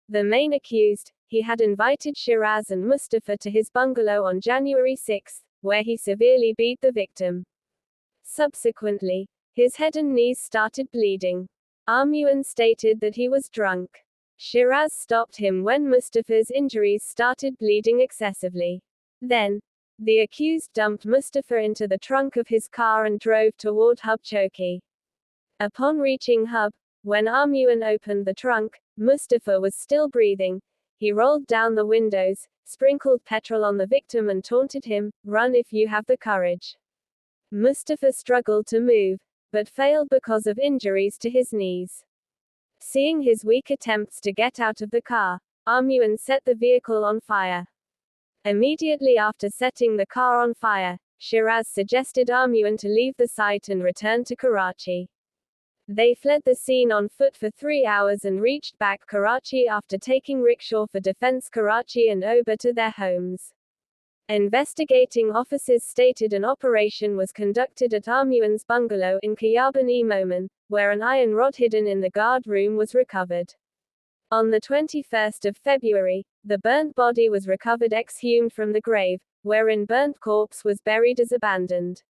the main accused, he had invited Shiraz and Mustafa to his bungalow on January 6, where he severely beat the victim. Subsequently, his head and knees started bleeding. Armughan stated that he was drunk. Shiraz stopped him when Mustafa's injuries started bleeding excessively. Then, the accused dumped Mustafa into the trunk of his car and drove toward Hub Chowki. Upon reaching Hub, when Armughan opened the trunk, Mustafa was still breathing. He rolled down the windows, sprinkled petrol on the victim and taunted him, "Run if you have the courage." Mustafa struggled to move, but failed because of injuries to his knees. Seeing his weak attempts to get out of the car, Armughan set the vehicle on fire. Immediately after setting the car on fire, Shiraz suggested Armughan to leave the site and return to Karachi. They fled the scene on foot for 3 hours and reached back Karachi after taking rickshaw for Defence Karachi and Ober to their homes. Investigating officers stated an operation was conducted at Armughan's bungalow in Khiyaban-e-Momin, where an iron rod hidden in the guard room was recovered. On the 21st of February, the burnt body was recovered exhumed from the grave, wherein burnt corpse was buried as abandoned.